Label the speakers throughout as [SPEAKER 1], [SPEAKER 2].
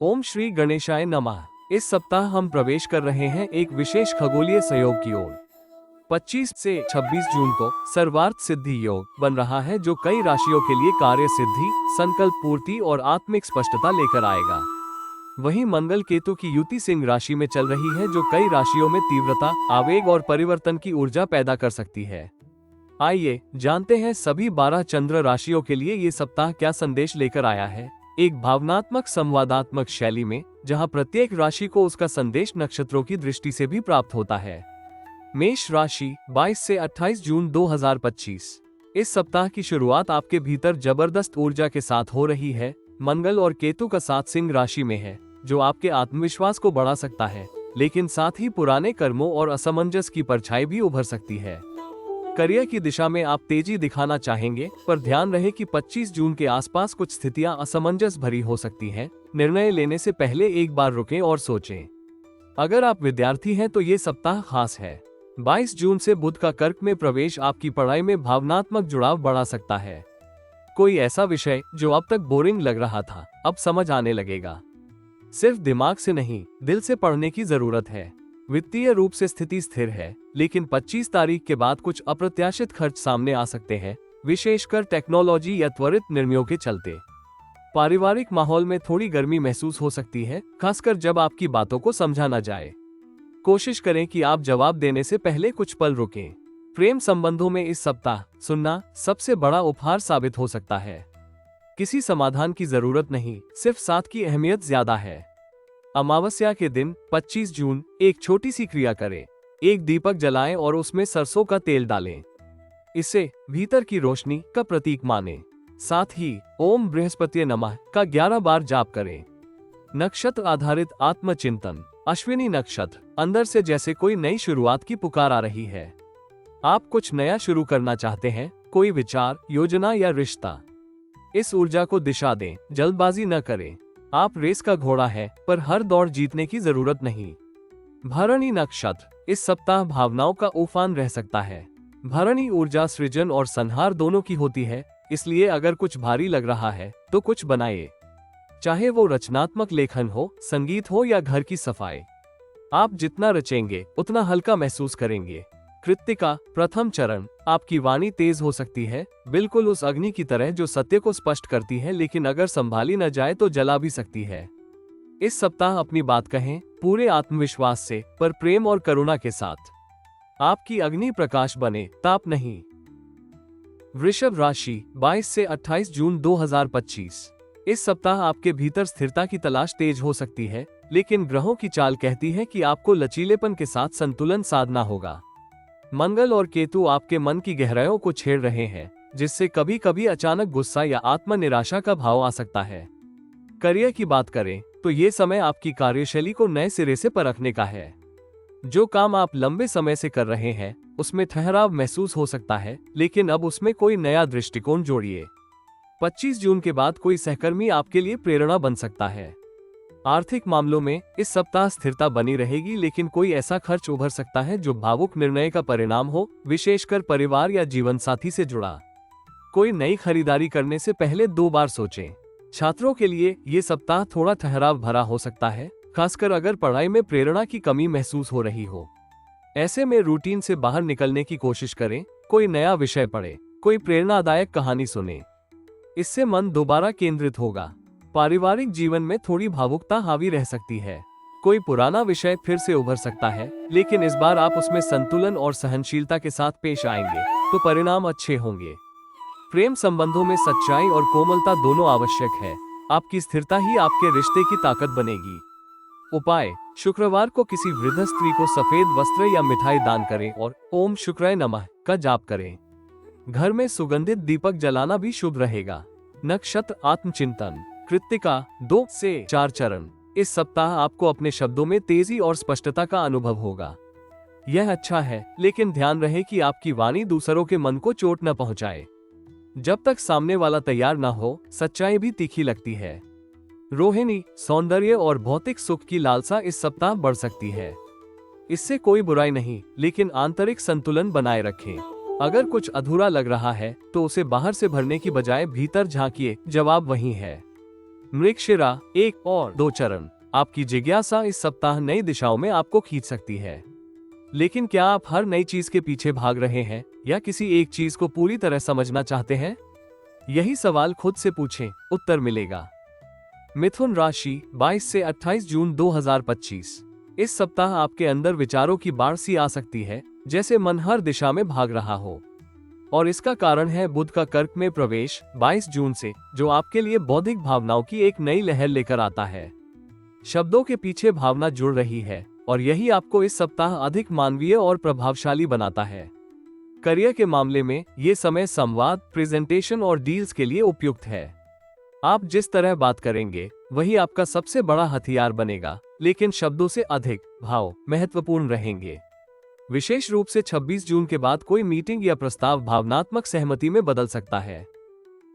[SPEAKER 1] ओम श्री गणेशाय नमः। इस सप्ताह हम प्रवेश कर रहे हैं एक विशेष खगोलीय सहयोग की ओर। 25 से 26 जून को सर्वार्थ सिद्धि योग बन रहा है, जो कई राशियों के लिए कार्य सिद्धि, संकल्प पूर्ति और आत्मिक स्पष्टता लेकर आएगा। वहीं मंगल केतु की युति सिंह राशि में चल रही है, जो कई राशियों में तीव्रता, आवेग और परिवर्तन की ऊर्जा पैदा कर सकती है। आइए जानते हैं सभी 12 चंद्र राशियों के लिए ये सप्ताह क्या संदेश लेकर आया है। एक भावनात्मक संवादात्मक शैली में, जहां प्रत्येक राशि को उसका संदेश नक्षत्रों की दृष्टि से भी प्राप्त होता है। मेष राशि 22 से 28 जून 2025। इस सप्ताह की शुरुआत आपके भीतर जबरदस्त ऊर्जा के साथ हो रही है। मंगल और केतु का साथ सिंह राशि में है, जो आपके आत्मविश्वास को बढ़ा सकता है, लेकिन साथ ही पुराने कर्मों और असमंजस की परछाई भी उभर सकती है। करियर की दिशा में आप तेजी दिखाना चाहेंगे, पर ध्यान रहे कि 25 जून के आसपास कुछ स्थितियां असमंजस भरी हो सकती हैं। निर्णय लेने से पहले एक बार रुकें और सोचें। अगर आप विद्यार्थी हैं तो ये सप्ताह खास है। 22 जून से बुध का कर्क में प्रवेश आपकी पढ़ाई में भावनात्मक जुड़ाव बढ़ा सकता है। कोई ऐसा विषय जो अब तक बोरिंग लग रहा था, अब समझ आने लगेगा। सिर्फ दिमाग से नहीं, दिल से पढ़ने की जरूरत है। वित्तीय रूप से स्थिति स्थिर है, लेकिन 25 तारीख के बाद कुछ अप्रत्याशित खर्च सामने आ सकते हैं, विशेषकर टेक्नोलॉजी या त्वरित निर्णयों के चलते। पारिवारिक माहौल में थोड़ी गर्मी महसूस हो सकती है, खासकर जब आपकी बातों को समझा न जाए। कोशिश करें कि आप जवाब देने से पहले कुछ पल रुकें। प्रेम संबंधों में इस सप्ताह सुनना सबसे बड़ा उपहार साबित हो सकता है। किसी समाधान की जरूरत नहीं, सिर्फ साथ की अहमियत ज्यादा है। अमावस्या के दिन 25 जून एक छोटी सी क्रिया करें। एक दीपक जलाएं और उसमें सरसों का तेल डालें। इसे भीतर की रोशनी का प्रतीक मानें। साथ ही ओम बृहस्पति नमः का 11 बार जाप करें। नक्षत्र आधारित आत्मचिंतन। अश्विनी नक्षत्र, अंदर से जैसे कोई नई शुरुआत की पुकार आ रही है। आप कुछ नया शुरू करना चाहते हैं, कोई विचार, योजना या रिश्ता। इस ऊर्जा को दिशा दें, जल्दबाजी न करें। आप रेस का घोड़ा है, पर हर दौड़ जीतने की जरूरत नहीं। भरणी नक्षत्र, इस सप्ताह भावनाओं का उफान रह सकता है। भरणी ऊर्जा सृजन और संहार दोनों की होती है, इसलिए अगर कुछ भारी लग रहा है तो कुछ बनाइए। चाहे वो रचनात्मक लेखन हो, संगीत हो या घर की सफाई। आप जितना रचेंगे उतना हल्का महसूस करेंगे। कृत्तिका, प्रथम चरण। आपकी वाणी तेज हो सकती है, बिल्कुल उस अग्नि की तरह जो सत्य को स्पष्ट करती है, लेकिन अगर संभाली न जाए तो जला भी सकती है। इस सप्ताह अपनी बात कहें, पूरे आत्मविश्वास से, पर प्रेम और करुणा के साथ। आपकी अग्नि प्रकाश बने, ताप नहीं। वृषभ राशि 22 से 28 जून 2025। इस सप्ताह आपके भीतर स्थिरता की तलाश तेज हो सकती है, लेकिन ग्रहों की चाल कहती है कि आपको लचीलेपन के साथ संतुलन साधना होगा। मंगल और केतु आपके मन की गहराइयों को छेड़ रहे हैं, जिससे कभी कभी अचानक गुस्सा या आत्म निराशा का भाव आ सकता है। करियर की बात करें तो ये समय आपकी कार्यशैली को नए सिरे से परखने का है। जो काम आप लंबे समय से कर रहे हैं, उसमें ठहराव महसूस हो सकता है, लेकिन अब उसमें कोई नया दृष्टिकोण जोड़िए। 25 जून के बाद कोई सहकर्मी आपके लिए प्रेरणा बन सकता है। आर्थिक मामलों में इस सप्ताह स्थिरता बनी रहेगी, लेकिन कोई ऐसा खर्च उभर सकता है जो भावुक निर्णय का परिणाम हो, विशेषकर परिवार या जीवन साथी से जुड़ा। कोई नई खरीदारी करने से पहले 2 बार सोचें। छात्रों के लिए ये सप्ताह थोड़ा ठहराव भरा हो सकता है, खासकर अगर पढ़ाई में प्रेरणा की कमी महसूस हो रही हो। ऐसे में रूटीन से बाहर निकलने की कोशिश करें। कोई नया विषय पढ़ें, कोई प्रेरणादायक कहानी सुने। इससे मन दोबारा केंद्रित होगा। पारिवारिक जीवन में थोड़ी भावुकता हावी रह सकती है। कोई पुराना विषय फिर से उभर सकता है, लेकिन इस बार आप उसमें संतुलन और सहनशीलता के साथ पेश आएंगे तो परिणाम अच्छे होंगे। प्रेम संबंधों में सच्चाई और कोमलता दोनों आवश्यक है। आपकी स्थिरता ही आपके रिश्ते की ताकत बनेगी। उपाय: शुक्रवार को किसी वृद्ध स्त्री को सफेद वस्त्र या मिठाई दान करें और ओम शुक्राय नमः का जाप करें। घर में सुगंधित दीपक जलाना भी शुभ रहेगा। नक्षत्र आत्मचिंतन। कृत्तिका 2 से 4 चरण। इस सप्ताह आपको अपने शब्दों में तेजी और स्पष्टता का अनुभव होगा। यह अच्छा है, लेकिन ध्यान रहे कि आपकी वाणी दूसरों के मन को चोट न पहुंचाए। जब तक सामने वाला तैयार न हो, सच्चाई भी तीखी लगती है। रोहिणी, सौंदर्य और भौतिक सुख की लालसा इस सप्ताह बढ़ सकती है। इससे कोई बुराई नहीं, लेकिन आंतरिक संतुलन बनाए रखें। अगर कुछ अधूरा लग रहा है तो उसे बाहर से भरने की बजाय भीतर झांकिए, जवाब वही है। मृगशिरा 1 और 2 चरण। आपकी जिज्ञासा इस सप्ताह नई दिशाओं में आपको खींच सकती है। लेकिन क्या आप हर नई चीज के पीछे भाग रहे हैं या किसी एक चीज को पूरी तरह समझना चाहते हैं? यही सवाल खुद से पूछें, उत्तर मिलेगा। मिथुन राशि 22 से 28 जून 2025। इस सप्ताह आपके अंदर विचारों की बाढ़ सी आ सकती है, जैसे मन हर दिशा में भाग रहा हो। और इसका कारण है बुध का कर्क में प्रवेश 22 जून से, जो आपके लिए बौद्धिक भावनाओं की एक नई लहर लेकर आता है। शब्दों के पीछे भावना जुड़ रही है और यही आपको इस सप्ताह अधिक मानवीय और प्रभावशाली बनाता है। करियर के मामले में ये समय संवाद, प्रेजेंटेशन और डील्स के लिए उपयुक्त है। आप जिस तरह बात करेंगे वही आपका सबसे बड़ा हथियार बनेगा, लेकिन शब्दों से अधिक भाव महत्वपूर्ण रहेंगे। विशेष रूप से 26 जून के बाद कोई मीटिंग या प्रस्ताव भावनात्मक सहमति में बदल सकता है।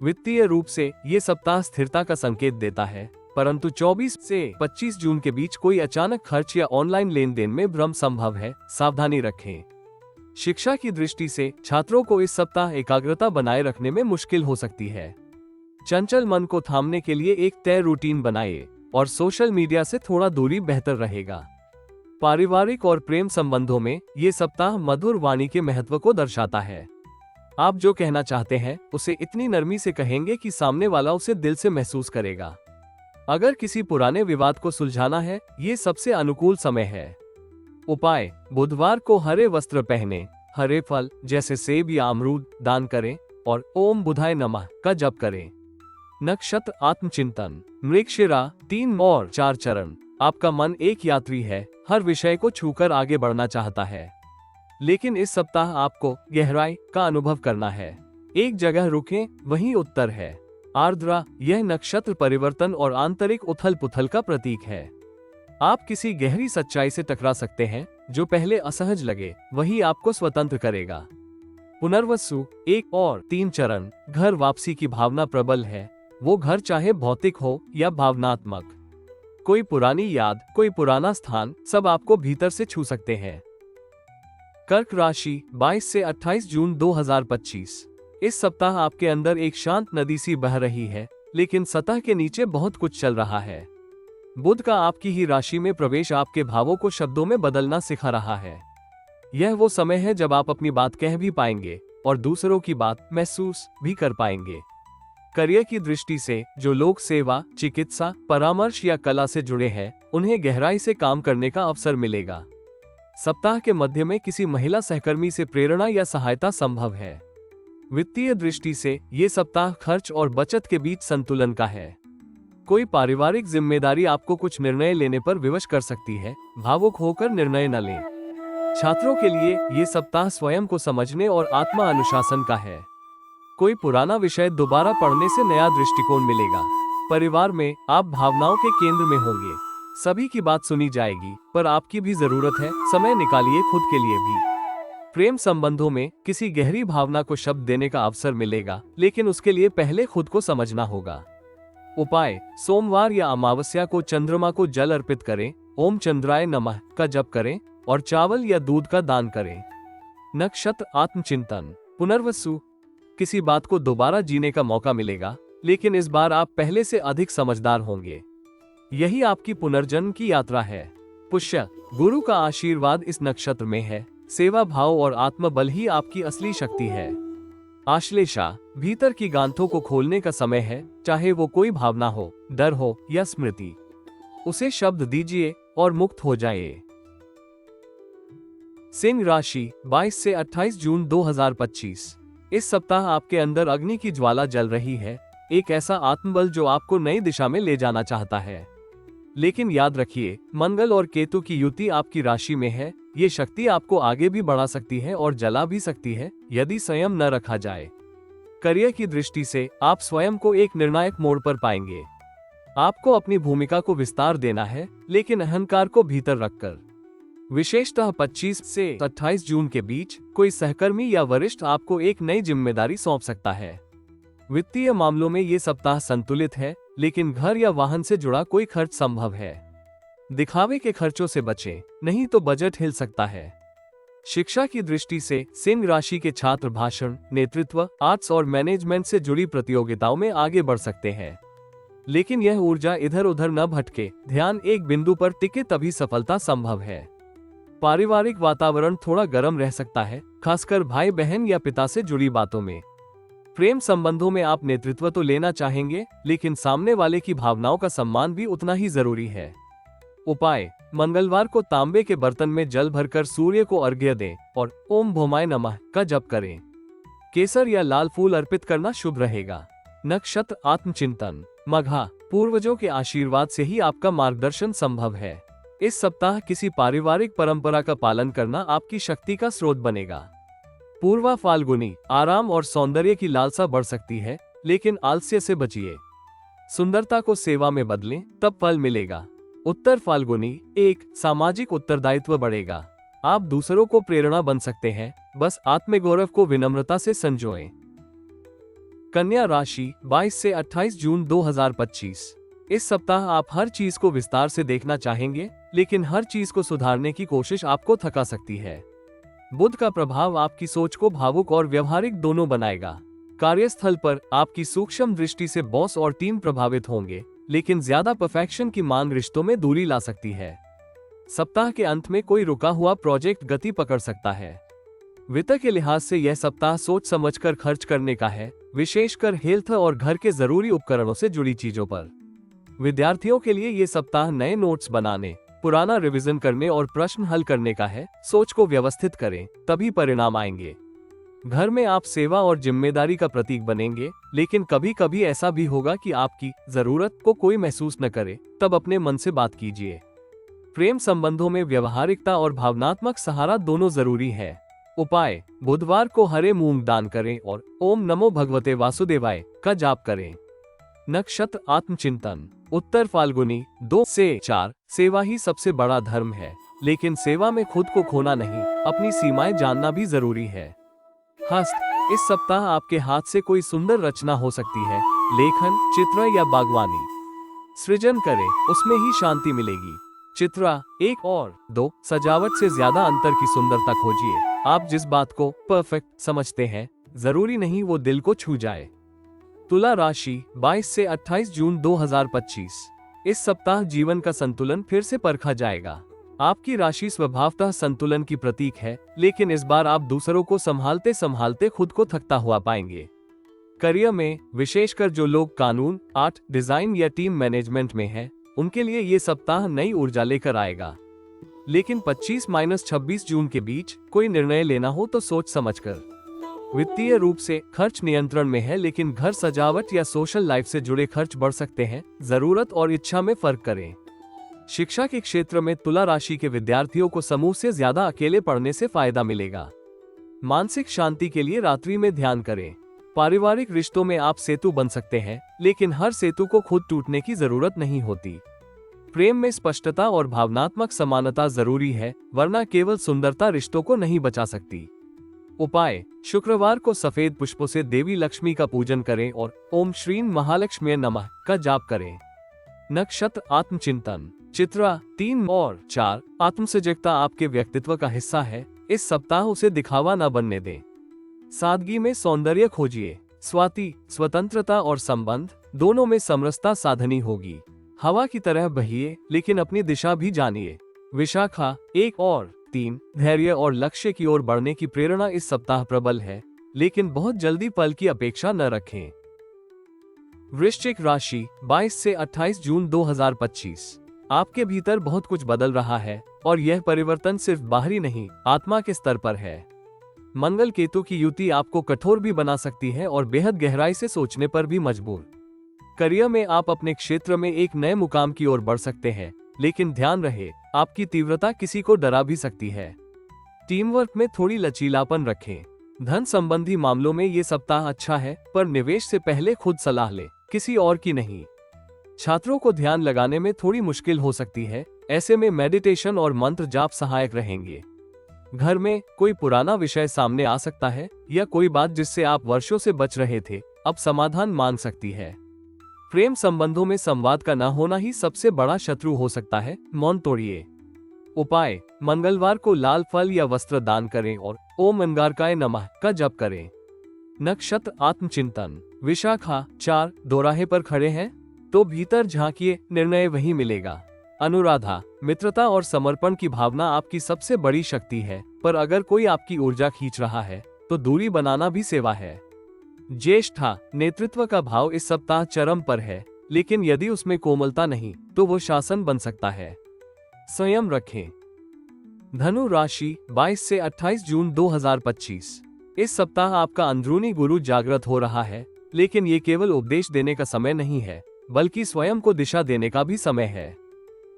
[SPEAKER 1] वित्तीय रूप से ये सप्ताह स्थिरता का संकेत देता है, परंतु 24 से 25 जून के बीच कोई अचानक खर्च या ऑनलाइन लेन देन में भ्रम संभव है, सावधानी रखें। शिक्षा की दृष्टि से छात्रों को इस सप्ताह एकाग्रता बनाए रखने में मुश्किल हो सकती है। चंचल मन को थामने के लिए एक तय रूटीन बनाइए और सोशल मीडिया से थोड़ा दूरी बेहतर रहेगा। पारिवारिक और प्रेम संबंधों में ये सप्ताह मधुर वाणी के महत्व को दर्शाता है। आप जो कहना चाहते हैं उसे इतनी नरमी से कहेंगे कि सामने वाला उसे दिल से महसूस करेगा। अगर किसी पुराने विवाद को सुलझाना है, ये सबसे अनुकूल समय है। उपाय: बुधवार को हरे वस्त्र पहने, हरे फल जैसे सेब या अमरूद दान करें और ओम बुधाय नमः का जप करें। नक्षत्र आत्मचिंतन। मृगशिरा 3 और 4 चरण। आपका मन एक यात्री है, हर विषय को छूकर आगे बढ़ना चाहता है। लेकिन इस सप्ताह आपको गहराई का अनुभव करना है। एक जगह रुकें, वहीं उत्तर है। आर्द्रा, यह नक्षत्र परिवर्तन और आंतरिक उथल पुथल का प्रतीक है। आप किसी गहरी सच्चाई से टकरा सकते हैं, जो पहले असहज लगे वही आपको स्वतंत्र करेगा। पुनर्वसु 1 और 3 चरण। घर वापसी की भावना प्रबल है, वो घर चाहे भौतिक हो या भावनात्मक। कोई पुरानी याद, कोई पुराना स्थान, सब आपको भीतर से छू सकते हैं। कर्क राशि 22 से 28 जून 2025। इस सप्ताह आपके अंदर एक शांत नदी सी बह रही है, लेकिन सतह के नीचे बहुत कुछ चल रहा है। बुध का आपकी ही राशि में प्रवेश आपके भावों को शब्दों में बदलना सिखा रहा है। यह वो समय है जब आप अपनी बात कह भी पाएंगे और दूसरों की बात महसूस भी कर पाएंगे। करियर की दृष्टि से जो लोग सेवा, चिकित्सा, परामर्श या कला से जुड़े हैं, उन्हें गहराई से काम करने का अवसर मिलेगा। सप्ताह के मध्य में किसी महिला सहकर्मी से प्रेरणा या सहायता संभव है। वित्तीय दृष्टि से ये सप्ताह खर्च और बचत के बीच संतुलन का है। कोई पारिवारिक जिम्मेदारी आपको कुछ निर्णय लेने पर विवश कर सकती है, भावुक होकर निर्णय न लें। छात्रों के लिए ये सप्ताह स्वयं को समझने और आत्मा अनुशासन का है। कोई पुराना विषय दोबारा पढ़ने से नया दृष्टिकोण मिलेगा। परिवार में आप भावनाओं के केंद्र में होंगे, सभी की बात सुनी जाएगी, पर आपकी भी जरूरत है, समय निकालिए खुद के लिए भी। प्रेम संबंधों में किसी गहरी भावना को शब्द देने का अवसर मिलेगा, लेकिन उसके लिए पहले खुद को समझना होगा। उपाय: सोमवार या अमावस्या को चंद्रमा को जल अर्पित करें, ओम चंद्राय नमः का जप करें और चावल या दूध का दान करें। नक्षत्र आत्मचिंतन। पुनर्वसु, किसी बात को दोबारा जीने का मौका मिलेगा, लेकिन इस बार आप पहले से अधिक समझदार होंगे। यही आपकी पुनर्जन्म की यात्रा है। पुष्य, गुरु का आशीर्वाद इस नक्षत्र में है। सेवा भाव और आत्मबल ही आपकी असली शक्ति है। आश्लेषा, भीतर की गांठों को खोलने का समय है, चाहे वो कोई भावना हो, डर हो या स्मृति। उसे शब्द दीजिए और मुक्त हो जाइए। सिंह राशि 22 से 28 जून 2025। इस सप्ताह आपके अंदर अग्नि की ज्वाला जल रही है, एक ऐसा आत्मबल जो आपको नई दिशा में ले जाना चाहता है। लेकिन याद रखिए, मंगल और केतु की युति आपकी राशि में है। ये शक्ति आपको आगे भी बढ़ा सकती है और जला भी सकती है, यदि संयम न रखा जाए। करियर की दृष्टि से आप स्वयं को एक निर्णायक मोड़ पर पाएंगे। आपको अपनी भूमिका को विस्तार देना है, लेकिन अहंकार को भीतर रखकर। विशेषतः 25 से 28 जून के बीच कोई सहकर्मी या वरिष्ठ आपको एक नई जिम्मेदारी सौंप सकता है। वित्तीय मामलों में ये सप्ताह संतुलित है, लेकिन घर या वाहन से जुड़ा कोई खर्च संभव है। दिखावे के खर्चों से बचें, नहीं तो बजट हिल सकता है। शिक्षा की दृष्टि से सिंह राशि के छात्र भाषण, नेतृत्व, आर्ट्स और मैनेजमेंट से जुड़ी प्रतियोगिताओं में आगे बढ़ सकते हैं। लेकिन यह ऊर्जा इधर उधर न भटके, ध्यान एक बिंदु पर टिके, तभी सफलता संभव है। पारिवारिक वातावरण थोड़ा गर्म रह सकता है, खासकर भाई बहन या पिता से जुड़ी बातों में। प्रेम संबंधों में आप नेतृत्व तो लेना चाहेंगे, लेकिन सामने वाले की भावनाओं का सम्मान भी उतना ही जरूरी है। उपाय: मंगलवार को तांबे के बर्तन में जल भरकर सूर्य को अर्घ्य दें और ओम भौमाय नमः का जप करें। केसर या लाल फूल अर्पित करना शुभ रहेगा। नक्षत्र आत्मचिंतन। मघा, पूर्वजों के आशीर्वाद से ही आपका मार्गदर्शन संभव है। इस सप्ताह किसी पारिवारिक परंपरा का पालन करना आपकी शक्ति का स्रोत बनेगा। पूर्वा फाल्गुनी, आराम और सौंदर्य की लालसा बढ़ सकती है, लेकिन आलस्य से बचिए। सुंदरता को सेवा में बदलें, तब फल मिलेगा। उत्तर फाल्गुनी, एक सामाजिक उत्तरदायित्व बढ़ेगा। आप दूसरों को प्रेरणा बन सकते हैं, बस आत्मगौरव को विनम्रता से संजोएं। कन्या राशि, 22 से 28 जून 2025। इस सप्ताह आप हर चीज को विस्तार से देखना चाहेंगे, लेकिन हर चीज को सुधारने की कोशिश आपको थका सकती है। बुध का प्रभाव आपकी सोच को भावुक और व्यवहारिक दोनों बनाएगा। कार्यस्थल पर आपकी सूक्ष्म दृष्टि से बॉस और टीम प्रभावित होंगे, लेकिन ज्यादा परफेक्शन की मांग रिश्तों में दूरी ला सकती है। सप्ताह के अंत में कोई रुका हुआ प्रोजेक्ट गति पकड़ सकता है। वित्त के लिहाज से यह सप्ताह सोच समझकर खर्च करने का है, विशेषकर हेल्थ और घर के जरूरी उपकरणों से जुड़ी चीजों पर। विद्यार्थियों के लिए ये सप्ताह नए नोट्स बनाने, पुराना रिवीजन करने और प्रश्न हल करने का है। सोच को व्यवस्थित करें, तभी परिणाम आएंगे। घर में आप सेवा और जिम्मेदारी का प्रतीक बनेंगे, लेकिन कभी कभी ऐसा भी होगा कि आपकी जरूरत को कोई महसूस न करे, तब अपने मन से बात कीजिए। प्रेम संबंधों में व्यवहारिकता और भावनात्मक सहारा दोनों जरूरी है। उपाय: बुधवार को हरे मूंग दान करें और ओम नमो भगवते वासुदेवाय का जाप करें। नक्षत्र आत्मचिंतन। उत्तर फाल्गुनी, 2 से 4। सेवा ही सबसे बड़ा धर्म है, लेकिन सेवा में खुद को खोना नहीं, अपनी सीमाएं जानना भी जरूरी है। हस्त, इस सप्ताह आपके हाथ से कोई सुंदर रचना हो सकती है। लेखन, चित्र या बागवानी सृजन करें, उसमें ही शांति मिलेगी। चित्रा 1 और 2। सजावट से ज्यादा अंतर की सुंदरता खोजिए। आप जिस बात को परफेक्ट समझते हैं, जरूरी नहीं वो दिल को छू जाए। तुला राशि, 22 से 28 जून 2025। इस सप्ताह जीवन का संतुलन फिर से परखा जाएगा। आपकी राशि स्वभावतः संतुलन की प्रतीक है, लेकिन इस बार आप दूसरों को संभालते संभालते खुद को थकता हुआ पाएंगे। करियर में, विशेषकर जो लोग कानून, आर्ट, डिजाइन या टीम मैनेजमेंट में हैं, उनके लिए ये सप्ताह नई ऊर्जा लेकर आएगा। लेकिन 25-26 जून के बीच कोई निर्णय लेना हो तो सोच समझकर। वित्तीय रूप से खर्च नियंत्रण में है, लेकिन घर सजावट या सोशल लाइफ से जुड़े खर्च बढ़ सकते हैं। जरूरत और इच्छा में फर्क करें। शिक्षा के क्षेत्र में तुला राशि के विद्यार्थियों को समूह से ज्यादा अकेले पढ़ने से फायदा मिलेगा। मानसिक शांति के लिए रात्रि में ध्यान करें। पारिवारिक रिश्तों में आप सेतु बन सकते हैं, लेकिन हर सेतु को खुद टूटने की जरूरत नहीं होती। प्रेम में स्पष्टता और भावनात्मक समानता जरूरी है, वरना केवल सुंदरता रिश्तों को नहीं बचा सकती। उपाय: शुक्रवार को सफेद पुष्पों से देवी लक्ष्मी का पूजन करें और ओम श्रीं महालक्ष्मी नमः का जाप करें। नक्षत्र आत्मचिंतन। चित्रा 3 और 4। आत्मसजगता आपके व्यक्तित्व का हिस्सा है, इस सप्ताह उसे दिखावा न बनने दें। सादगी में सौंदर्य खोजिए। स्वाति, स्वतंत्रता और संबंध दोनों में समरसता साधनी होगी। हवा की तरह बहिए, लेकिन अपनी दिशा भी जानिए। विशाखा 1 और 3। धैर्य और लक्ष्य की ओर बढ़ने की प्रेरणा इस सप्ताह प्रबल है, लेकिन बहुत जल्दी फल की अपेक्षा न रखें। वृश्चिक राशि, 22 से 28 जून 2025। आपके भीतर बहुत कुछ बदल रहा है, और यह परिवर्तन सिर्फ बाहरी नहीं, आत्मा के स्तर पर है। मंगल केतु की युति आपको कठोर भी बना सकती है और बेहद गहराई से सोचने पर भी मजबूर। करियर में आप अपने क्षेत्र में एक नए मुकाम की ओर बढ़ सकते हैं, लेकिन ध्यान रहे, आपकी तीव्रता किसी को डरा भी सकती है। टीम वर्क में थोड़ी लचीलापन रखें। धन संबंधी मामलों में ये सप्ताह अच्छा है, पर निवेश से पहले खुद सलाह ले, किसी और की नहीं। छात्रों को ध्यान लगाने में थोड़ी मुश्किल हो सकती है, ऐसे में मेडिटेशन और मंत्र जाप सहायक रहेंगे। घर में कोई पुराना विषय सामने आ सकता है, या कोई बात जिससे आप वर्षों से बच रहे थे, अब समाधान मांग सकती है। प्रेम संबंधों में संवाद का न होना ही सबसे बड़ा शत्रु हो सकता है, मौन तोड़िए। उपाय: मंगलवार को लाल फल या वस्त्र दान करें और ओम अंगारकाय नमः का जप करें। नक्षत्र आत्मचिंतन। विशाखा 4। दोराहे पर खड़े हैं तो भीतर झांकिए, निर्णय वही मिलेगा। अनुराधा, मित्रता और समर्पण की भावना आपकी सबसे बड़ी शक्ति है, पर अगर कोई आपकी ऊर्जा खींच रहा है तो दूरी बनाना भी सेवा है। ज्येष्ठा, नेतृत्व का भाव इस सप्ताह चरम पर है, लेकिन यदि उसमें कोमलता नहीं तो वो शासन बन सकता है। संयम रखें। धनु राशि, 22 से 28 जून 2025। इस सप्ताह आपका अंदरूनी गुरु जागृत हो रहा है, लेकिन ये केवल उपदेश देने का समय नहीं है, बल्कि स्वयं को दिशा देने का भी समय है।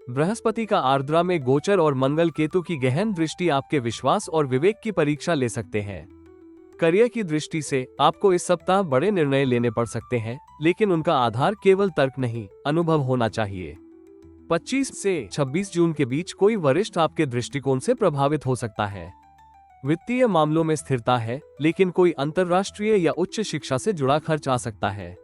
[SPEAKER 1] बृहस्पति का आर्द्रा में गोचर और मंगल केतु की गहन दृष्टि आपके विश्वास और विवेक की परीक्षा ले सकते हैं। करियर की दृष्टि से आपको इस सप्ताह बड़े निर्णय लेने पड़ सकते हैं, लेकिन उनका आधार केवल तर्क नहीं, अनुभव होना चाहिए। 25 से 26 जून के बीच कोई वरिष्ठ आपके दृष्टिकोण से प्रभावित हो सकता है। वित्तीय मामलों में स्थिरता है, लेकिन कोई अंतर्राष्ट्रीय या उच्च शिक्षा से जुड़ा खर्च आ सकता है।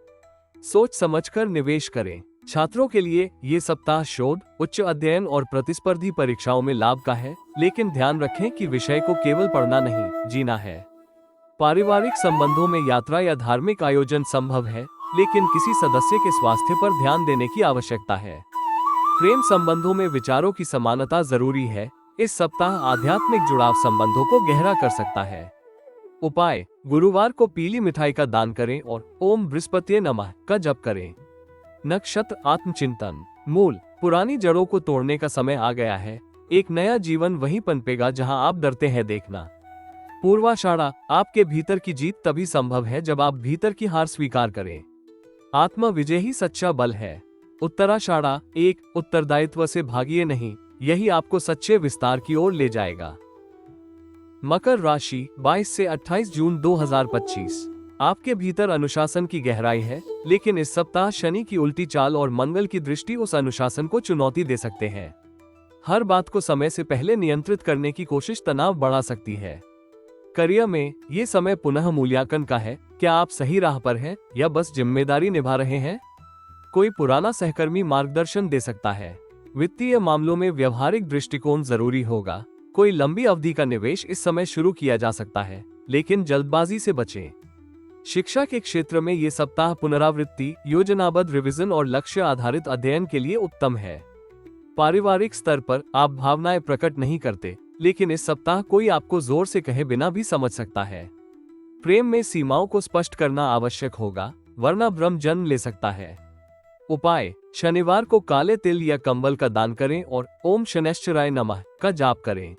[SPEAKER 1] सोच समझकर निवेश करें। छात्रों के लिए ये सप्ताह शोध, उच्च अध्ययन और प्रतिस्पर्धी परीक्षाओं में लाभ का है, लेकिन ध्यान रखें कि विषय को केवल पढ़ना नहीं, जीना है। पारिवारिक संबंधों में यात्रा या धार्मिक आयोजन संभव है, लेकिन किसी सदस्य के स्वास्थ्य पर ध्यान देने की आवश्यकता है। प्रेम संबंधों में विचारों की समानता जरूरी है। इस सप्ताह आध्यात्मिक जुड़ाव संबंधों को गहरा कर सकता है। उपाय, गुरुवार को पीली मिठाई का दान करें और ओम बृहस्पतिये नमः का जप करें। नक्षत्र आत्मचिंतन। मूल, पुरानी जड़ों को तोड़ने का समय आ गया है। एक नया जीवन वहीं पनपेगा जहां आप डरते हैं देखना। पूर्वाषाढ़ा, आपके भीतर की जीत तभी संभव है जब आप भीतर की हार स्वीकार करें। आत्म विजय ही सच्चा बल है। उत्तराषाढ़ा, एक उत्तरदायित्व से भागिए नहीं, यही आपको सच्चे विस्तार की ओर ले जाएगा। मकर राशि, 22 से 28 जून 2025। आपके भीतर अनुशासन की गहराई है, लेकिन इस सप्ताह शनि की उल्टी चाल और मंगल की दृष्टि उस अनुशासन को चुनौती दे सकते हैं। हर बात को समय से पहले नियंत्रित करने की कोशिश तनाव बढ़ा सकती है। करियर में ये समय पुनः मूल्यांकन का है। क्या आप सही राह पर हैं या बस जिम्मेदारी निभा रहे हैं? कोई पुराना सहकर्मी मार्गदर्शन दे सकता है। वित्तीय मामलों में व्यवहारिक दृष्टिकोण जरूरी होगा। कोई लंबी अवधि का निवेश इस समय शुरू किया जा सकता है, लेकिन जल्दबाजी से बचें। शिक्षा के क्षेत्र में ये सप्ताह पुनरावृत्ति, योजनाबद्ध रिवीजन और लक्ष्य आधारित अध्ययन के लिए उत्तम है। पारिवारिक स्तर पर आप भावनाएं प्रकट नहीं करते, लेकिन इस सप्ताह कोई आपको जोर से कहे बिना भी समझ सकता है। प्रेम में सीमाओं को स्पष्ट करना आवश्यक होगा, वरना भ्रम जन्म ले सकता है। उपाय, शनिवार को काले तिल या कंबल का दान करें और ओम शनैश्चराय नमः का जाप करें।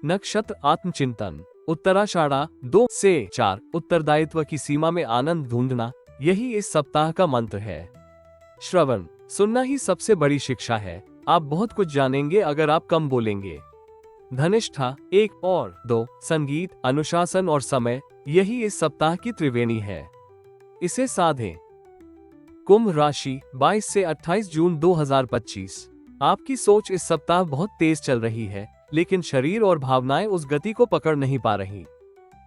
[SPEAKER 1] नक्षत्र आत्मचिंतन। उत्तराषाढ़ा, 2 से 4 उत्तरदायित्व की सीमा में आनंद ढूंढना, यही इस सप्ताह का मंत्र है। श्रवण, सुनना ही सबसे बड़ी शिक्षा है। आप बहुत कुछ जानेंगे अगर आप कम बोलेंगे। धनिष्ठा, 1 और 2 संगीत, अनुशासन और समय, यही इस सप्ताह की त्रिवेणी है। इसे साधें। कुंभ राशि, 22 से 28 जून 2025। आपकी सोच इस सप्ताह बहुत तेज चल रही है, लेकिन शरीर और भावनाएं उस गति को पकड़ नहीं पा रही।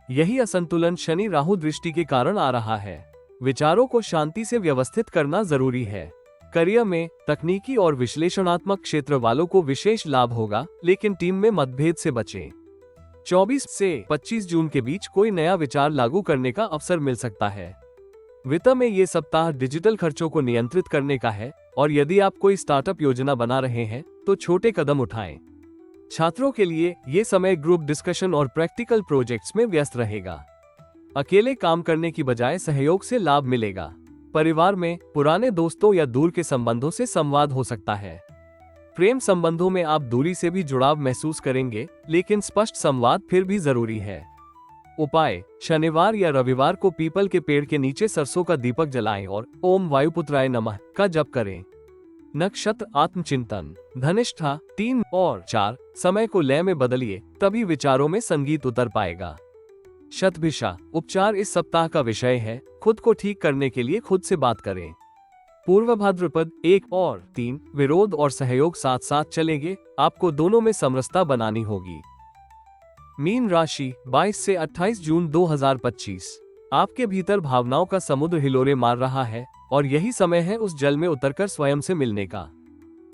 [SPEAKER 1] यही असंतुलन शनि राहु दृष्टि के कारण आ रहा है। विचारों को शांति से व्यवस्थित करना जरूरी है। करियर में तकनीकी और विश्लेषणात्मक क्षेत्र वालों को विशेष लाभ होगा, लेकिन टीम में मतभेद से बचें। 24 से 25 जून के बीच कोई नया विचार लागू करने का अवसर मिल सकता है। वित्त में ये सप्ताह डिजिटल खर्चों को नियंत्रित करने का है, और यदि आप कोई स्टार्टअप योजना बना रहे हैं तो छोटे कदम उठाएं। छात्रों के लिए ये समय ग्रुप डिस्कशन और प्रैक्टिकल प्रोजेक्ट्स में व्यस्त रहेगा। अकेले काम करने की बजाय सहयोग से लाभ मिलेगा। परिवार में पुराने दोस्तों या दूर के संबंधों से संवाद हो सकता है। प्रेम संबंधों में आप दूरी से भी जुड़ाव महसूस करेंगे, लेकिन स्पष्ट संवाद फिर भी जरूरी है। उपाय, शनिवार या रविवार को पीपल के पेड़ के नीचे सरसों का दीपक जलाएं और ओम वायुपुत्राय नमः का जप करें। नक्षत्र आत्मचिंतन। धनिष्ठा, 3 और 4 समय को लय में बदलिए, तभी विचारों में संगीत उतर पाएगा। शतभिषा, उपचार इस सप्ताह का विषय है। खुद को ठीक करने के लिए खुद से बात करें। पूर्व भाद्रपद, 1 और 3 विरोध और सहयोग साथ साथ चलेंगे। आपको दोनों में समरसता बनानी होगी। मीन राशि, 22 से 28 जून 2025। आपके भीतर भावनाओं का समुद्र हिलोरे मार रहा है, और यही समय है उस जल में उतरकर स्वयं से मिलने का।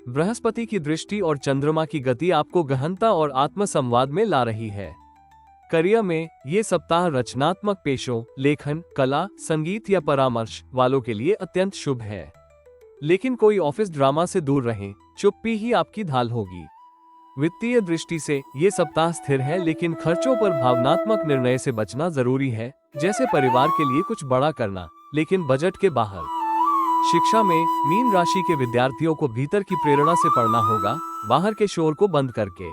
[SPEAKER 1] बृहस्पति की दृष्टि और चंद्रमा की गति आपको गहनता और आत्म संवाद में ला रही है। करियर में ये सप्ताह रचनात्मक पेशों, लेखन, कला, संगीत या परामर्श वालों के लिए अत्यंत शुभ है। लेकिन कोई ऑफिस ड्रामा से दूर रहें, चुप्पी ही आपकी ढाल होगी। वित्तीय दृष्टि से ये सप्ताह स्थिर है, लेकिन खर्चों पर भावनात्मक निर्णय से बचना जरूरी है, जैसे परिवार के लिए कुछ बड़ा करना, लेकिन बजट के बाहर। शिक्षा में मीन राशि के विद्यार्थियों को भीतर की प्रेरणा से पढ़ना होगा, बाहर के शोर को बंद करके।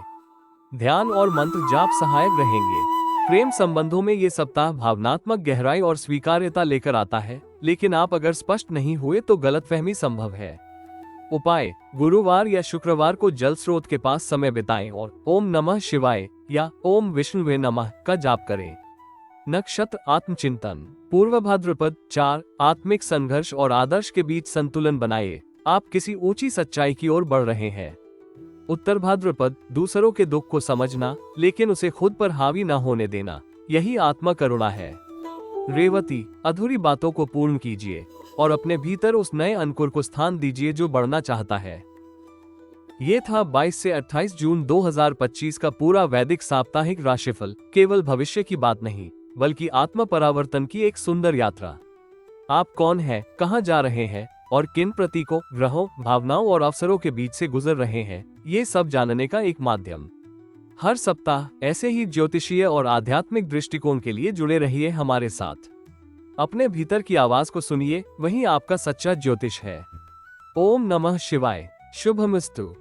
[SPEAKER 1] ध्यान और मंत्र जाप सहायक रहेंगे। प्रेम संबंधों में ये सप्ताह भावनात्मक गहराई और स्वीकार्यता लेकर आता है, लेकिन आप अगर स्पष्ट नहीं हुए तो गलतफहमी संभव है। उपाय: गुरुवार या शुक्रवार को जल स्रोत के पास समय बिताएं और ओम नमः शिवाय या ओम विष्णुवे नमः का जाप करें। नक्षत्र: आत्मचिंतन। पूर्व भाद्रपद 4, आत्मिक संघर्ष और आदर्श के बीच संतुलन बनाए, आप किसी ऊंची सच्चाई की ओर बढ़ रहे हैं। उत्तर भाद्रपद: दूसरों के दुख को समझना, लेकिन उसे खुद पर हावी न होने देना, यही आत्मा करुणा है। रेवती: अधूरी बातों को पूर्ण कीजिए और अपने भीतर उस नए अंकुर को स्थान दीजिए जो बढ़ना चाहता है। ये था 22 से 28 जून 2025 का पूरा वैदिक साप्ताहिक राशिफल। केवल भविष्य की बात नहीं, बल्कि आत्म परावर्तन की एक सुंदर यात्रा। आप कौन हैं, कहां जा रहे हैं और किन प्रतीकों, ग्रहों, भावनाओं और अवसरों के बीच से गुजर रहे हैं, ये सब जानने का एक माध्यम। हर सप्ताह ऐसे ही ज्योतिषीय और आध्यात्मिक दृष्टिकोण के लिए जुड़े रहिए हमारे साथ। अपने भीतर की आवाज को सुनिए, वही आपका सच्चा ज्योतिष है। ओम नमः शिवाय। शुभमस्तु।